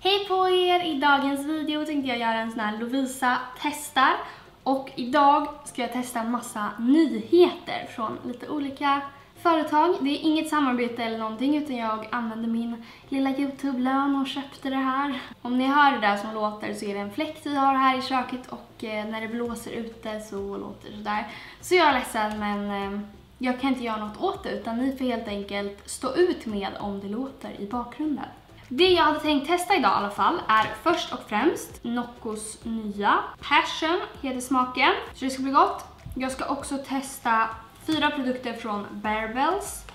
Hej på er! I dagens video tänkte jag göra en sån här Lovisa testar. Och idag ska jag testa en massa nyheter från lite olika företag. Det är inget samarbete eller någonting utan jag använde min lilla YouTube-lön och köpte det här. Om ni hör det där som låter så är det en fläkt vi har här i köket och när det blåser ute så låter det sådär. Så jag är ledsen men jag kan inte göra något åt det utan ni får helt enkelt stå ut med om det låter i bakgrunden. Det jag hade tänkt testa idag i alla fall är först och främst Noccos nya Passion heter smaken. Så det ska bli gott. Jag ska också testa 4 produkter från Barebells.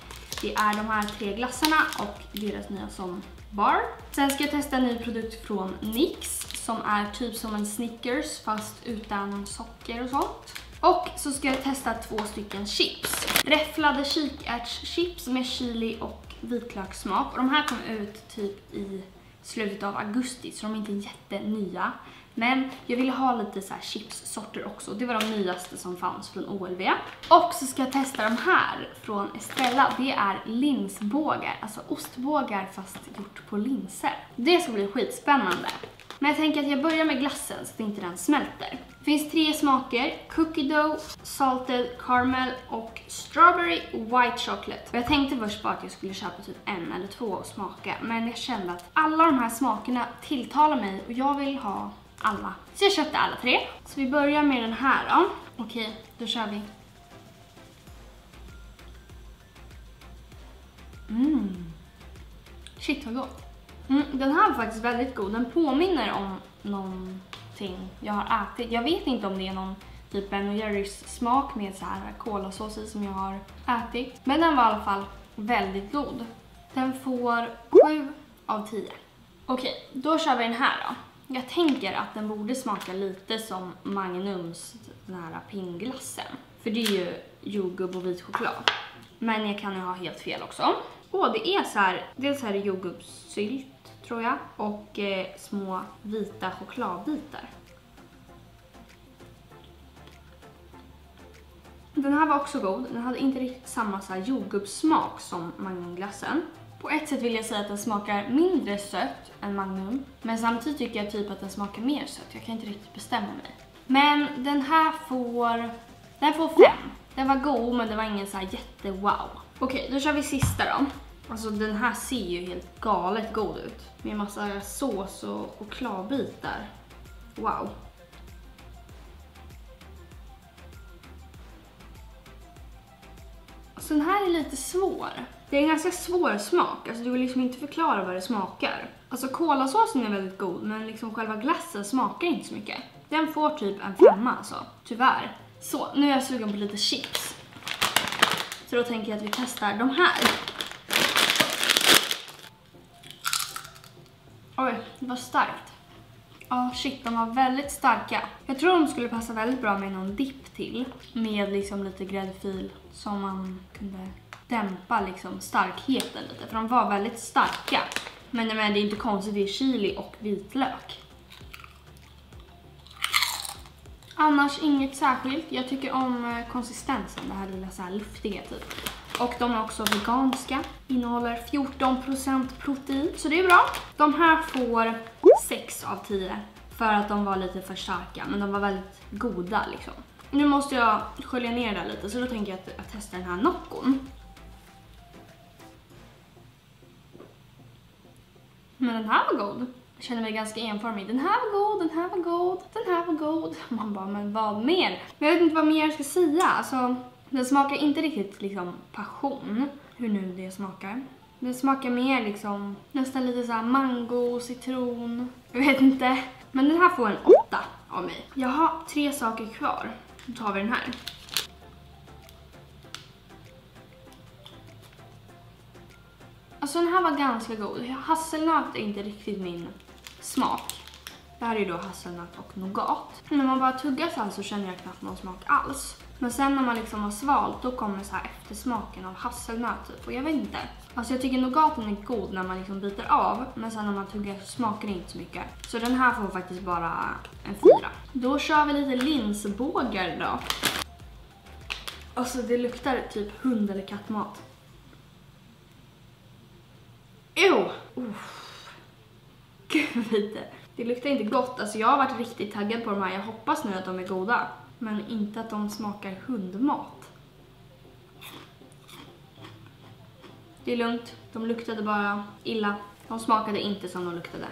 Det är de här 3 glassarna och deras nya som bar. Sen ska jag testa en ny produkt från NYX som är typ som en Snickers fast utan socker och sånt. Och så ska jag testa 2 stycken chips. Räfflade kikärtschips med chili och vitlökssmak. Och de här kom ut typ i slutet av augusti så de är inte jättenya. Men jag ville ha lite så här chipssorter också. Det var de nyaste som fanns från OLV. Och så ska jag testa de här från Estrella. Det är linsbågar, alltså ostbågar fast gjort på linser. Det ska bli skitspännande. Men jag tänker att jag börjar med glassen så att inte den smälter. Det finns 3 smaker. Cookie dough, salted caramel och strawberry white chocolate. Och jag tänkte först bara att jag skulle köpa typ 1 eller 2 och smaka. Men jag kände att alla de här smakerna tilltalar mig och jag vill ha alla. Så jag köpte alla 3. Så vi börjar med den här då. Okej, då kör vi. Shit vad gott. Den här var faktiskt väldigt god. Den påminner om någonting jag har ätit. Jag vet inte om det är någon typ Ben & Jerrys smak med så här kolasås i som jag har ätit. Men den var i alla fall väldigt god. Den får 7 av 10. Okej, då kör vi den här då. Jag tänker att den borde smaka lite som Magnums den här pingglassen. För det är ju jordgubb och vit choklad. Men jag kan ju ha helt fel också. Det är så här, dels här är jordgubbssylt tror jag och små vita chokladbitar. Den här var också god. Den hade inte riktigt samma så här jordgubbssmak som Magnumglassen. På ett sätt vill jag säga att den smakar mindre sött än Magnum. Men samtidigt tycker jag typ att den smakar mer sött. Jag kan inte riktigt bestämma mig. Men den här får 5. Den var god men det var ingen så här jätte-wow. Okej, då kör vi sista då. Alltså den här ser ju helt galet god ut. Med massa sås och chokladbitar. Wow. Så den här är lite svår. Det är en ganska svår smak. Alltså du vill liksom inte förklara vad det smakar. Alltså kolasåsen är väldigt god men liksom själva glassen smakar inte så mycket. Den får typ en 5 alltså. Tyvärr. Så, nu är jag sugen på lite chips. Så då tänker jag att vi testar de här. Oj, det var starkt. Ja, shit, de var väldigt starka. Jag tror de skulle passa väldigt bra med någon dipp till. Med liksom lite gräddfil som man kunde dämpa liksom starkheten lite. För de var väldigt starka. Men det är inte konstigt, det är chili och vitlök. Annars inget särskilt. Jag tycker om konsistensen, det här lilla så här luftiga typ. Och de är också veganska. Innehåller 14% protein. Så det är bra. De här får 6 av 10. För att de var lite för starka. Men de var väldigt goda liksom. Nu måste jag skölja ner det lite. Så då tänker jag att jag testar den här Noccon. Men den här var god. Jag känner mig ganska enformig. Den här var god, den här var god, den här var god. Man bara, men vad mer? Men jag vet inte vad mer jag ska säga. Alltså, den smakar inte riktigt liksom passion. Hur nu det smakar. Den smakar mer liksom nästan lite så här mango, citron. Jag vet inte. Men den här får en 8 av mig. Jag har 3 saker kvar. Då tar vi den här. Alltså den här var ganska god. Hasselnöt är inte riktigt min smak. Det här är ju då hasselnöt och nougat. När man bara tuggar så här så känner jag knappt någon smak alls. Men sen när man liksom har svalt då kommer så här eftersmaken av hasselnöt typ. Och jag vet inte. Alltså jag tycker nougaten är god när man liksom biter av. Men sen när man tuggar så smakar det inte så mycket. Så den här får faktiskt bara en 4. Då kör vi lite linsbågar då. Alltså det luktar typ hund- eller kattmat. Gud lite. Det luktar inte gott. Alltså jag har varit riktigt taggad på de här. Jag hoppas nu att de är goda. Men inte att de smakar hundmat. Det är lugnt. De luktade bara illa. De smakade inte som de luktade.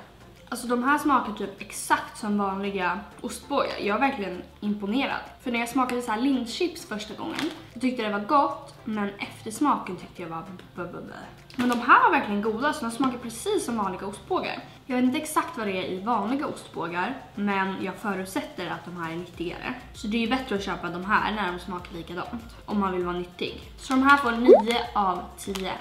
Alltså de här smakar typ exakt som vanliga ostbågar. Jag är verkligen imponerad. För när jag smakade så här linschips första gången, jag tyckte det var gott, men eftersmaken tyckte jag var Men de här var verkligen goda, så de smakar precis som vanliga ostbågar. Jag vet inte exakt vad det är i vanliga ostbågar, men jag förutsätter att de här är nyttigare. Så det är ju bättre att köpa de här när de smakar likadant, om man vill vara nyttig. Så de här får 9 av 10.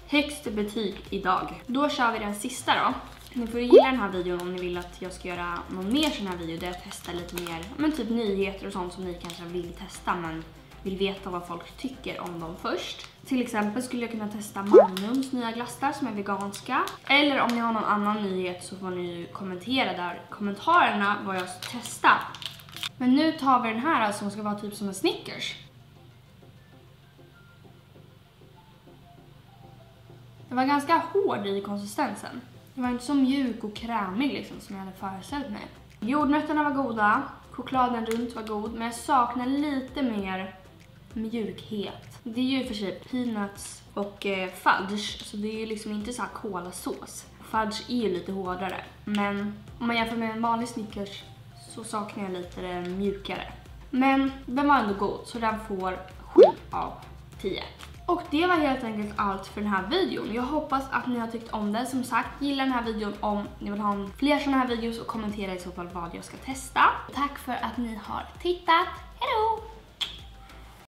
Högst betyg idag. Då kör vi den sista då. Ni får gilla den här videon om ni vill att jag ska göra någon mer sån här video där jag testar lite mer, men typ nyheter och sånt som ni kanske vill testa men vill veta vad folk tycker om dem först. Till exempel skulle jag kunna testa Magnums nya glassar som är veganska. Eller om ni har någon annan nyhet så får ni kommentera där i kommentarerna vad jag ska testa. Men nu tar vi den här som ska vara typ som en Snickers. Det var ganska hård i konsistensen. Det var inte så mjuk och krämig liksom som jag hade föreställt mig. Jordnötterna var goda, chokladen runt var god, men jag saknar lite mer mjukhet. Det är ju för sig peanuts och fudge, så det är ju liksom inte så här kolasås. Fudge är ju lite hårdare, men om man jämför med en vanlig Snickers så saknar jag lite det mjukare. Men den var ändå god, så den får 7 av 10. Och det var helt enkelt allt för den här videon. Jag hoppas att ni har tyckt om den. Som sagt, gilla den här videon om ni vill ha fler sådana här videos och kommentera i så fall vad jag ska testa. Tack för att ni har tittat.